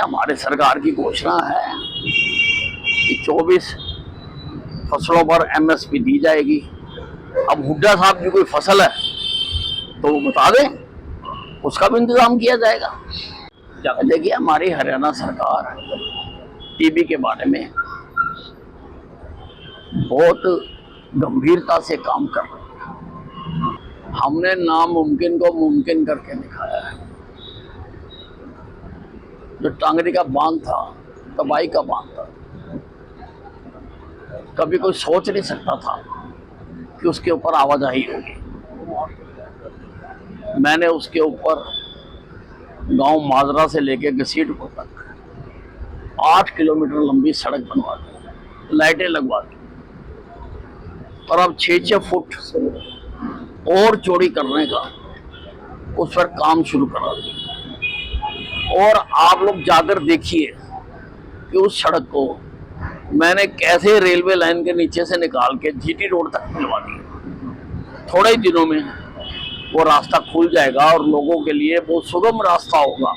हमारे सरकार की घोषणा है कि 24 फसलों पर एमएसपी दी जाएगी। अब हुड्डा साहब की कोई फसल है तो वो बता दें, उसका भी इंतजाम किया जाएगा। देखिए, हमारी हरियाणा सरकार टीबी के बारे में बहुत गंभीरता से काम कर रही है। हमने नामुमकिन को मुमकिन करके दिखाया है। जो टांगरी का बांध था, तबाही का बांध था, कभी कोई सोच नहीं सकता था कि उसके ऊपर आवाजाही होगी। मैंने उसके ऊपर गांव माजरा से लेके घसीटपुर तक 8 किलोमीटर लंबी सड़क बनवा दी, लाइटें लगवा दी, और अब 6-6 फुट और चौड़ी करने का उस पर काम शुरू करा दिया। और आप लोग जाकर देखिए कि उस सड़क को मैंने कैसे रेलवे लाइन के नीचे से निकाल के जीटी रोड तक मिलवा दिया। थोड़े ही दिनों में वो रास्ता खुल जाएगा और लोगों के लिए वो सुगम रास्ता होगा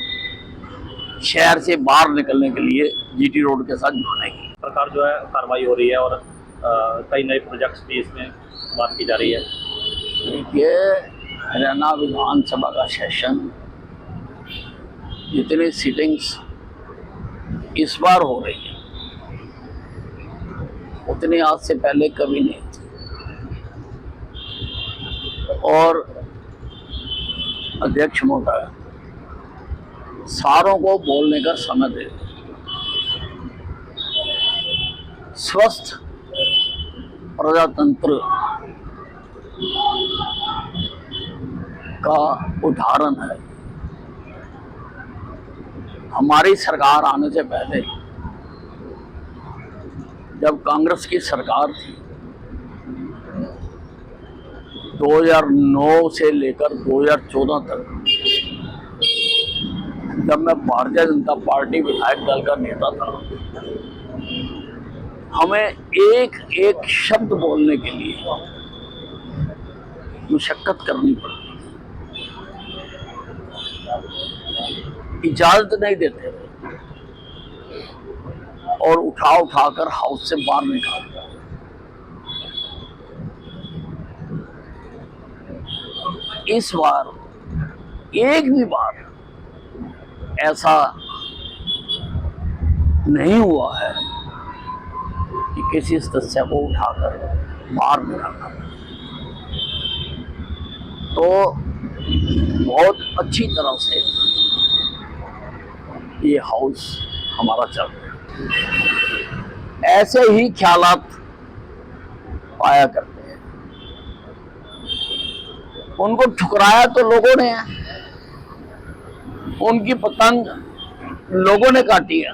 शहर से बाहर निकलने के लिए जीटी रोड के साथ जुड़ने की। सरकार जो है कार्रवाई हो रही है और कई नए प्रोजेक्ट्स भी इसमें बात की जा रही है। देखिए, हरियाणा विधानसभा का सेशन, जितनी सीटिंग्स इस बार हो रही है उतनी आज से पहले कभी नहीं थी। और अध्यक्ष महोदय सारों को बोलने का समय दे, स्वस्थ प्रजातंत्र का उदाहरण है। हमारी सरकार आने से पहले जब कांग्रेस की सरकार थी, 2009 से लेकर 2014 तक, जब मैं भारतीय जनता पार्टी विधायक दल का नेता था, हमें एक एक शब्द बोलने के लिए मुशक्कत करनी पड़ती, इजाजत नहीं देते और उठा कर हाउस से बाहर निकालते। इस बार एक भी बार ऐसा नहीं हुआ है कि किसी सदस्य को उठाकर बाहर निकालना। तो बहुत अच्छी तरह से ये हाउस हमारा चल रहा है। ऐसे ही ख्यालात पाया करते हैं। उनको ठुकराया तो लोगों ने, उनकी पतंग लोगों ने काटी है।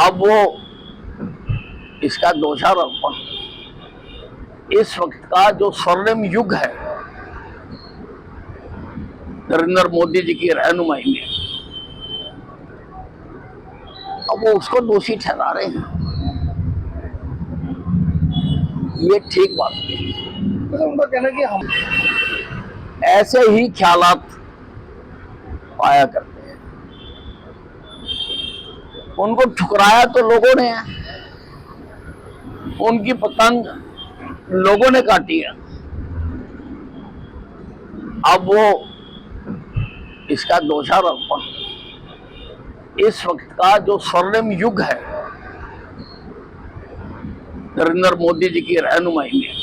अब वो इसका दोषारोपण इस वक्त का जो स्वर्णिम युग है नरेंद्र मोदी जी की रहनुमाई में, अब वो उसको दोषी ठहरा रहे हैं। ये ठीक बात नहीं। उनका कहना कि हम ऐसे ही ख्यालात पाया करते हैं। उनको ठुकराया तो लोगों ने, उनकी पतंग लोगों ने काटी है। अब वो इसका दोषारोपण इस वक्त का जो स्वर्णिम युग है नरेंद्र मोदी जी की रहनुमाई में,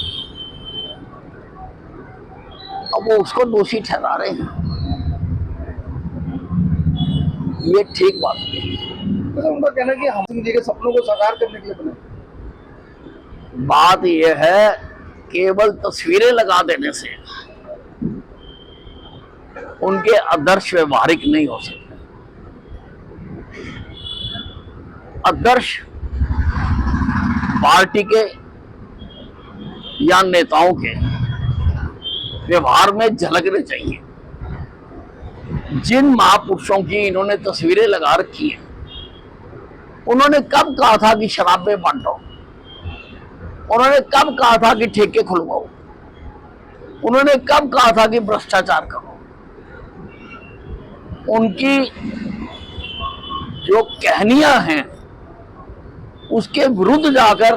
अब वो उसको दोषी ठहरा रहे हैं। ये ठीक बात नहीं। उनका कहना है कि हम जी के सपनों को साकार करने के लिए बने। बात यह है, केवल तस्वीरें लगा देने से उनके आदर्श व्यवहारिक नहीं हो सकते। आदर्श पार्टी के या नेताओं के व्यवहार में झलकने चाहिए। जिन महापुरुषों की इन्होंने तस्वीरें लगा रखी हैं, उन्होंने कब कहा था कि शराबें बांटो? उन्होंने कब कहा था कि ठेके खुलवाओ? उन्होंने कब कहा था कि भ्रष्टाचार करो? उनकी जो कहानियां हैं उसके विरुद्ध जाकर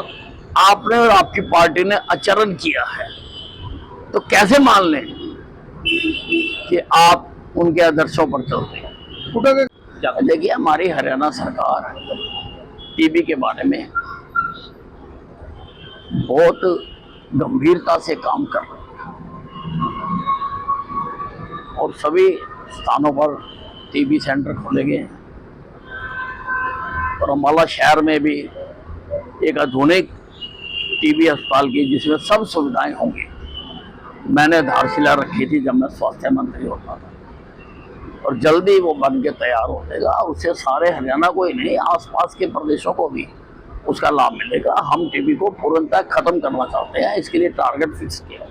आपने और आपकी पार्टी ने आचरण किया है, तो कैसे मान लें कि आप उनके आदर्शों पर चलते हैं। देखिए, हमारी हरियाणा सरकार टीबी के बारे में बहुत गंभीरता से काम कर रही है और सभी स्थानों पर टीबी सेंटर खोले गए हैं और अम्बाला शहर में भी एक आधुनिक टीबी अस्पताल की जिसमें सब सुविधाएं होंगी। मैंने आधारशिला रखी थी जब मैं स्वास्थ्य मंत्री होता था और जल्दी वो बन के तैयार हो जाएगा। उससे सारे हरियाणा को ही नहीं, आसपास के प्रदेशों को भी उसका लाभ मिलेगा। हम टीबी को पूर्णतः खत्म करना चाहते हैं, इसके लिए टारगेट फिक्स किया है।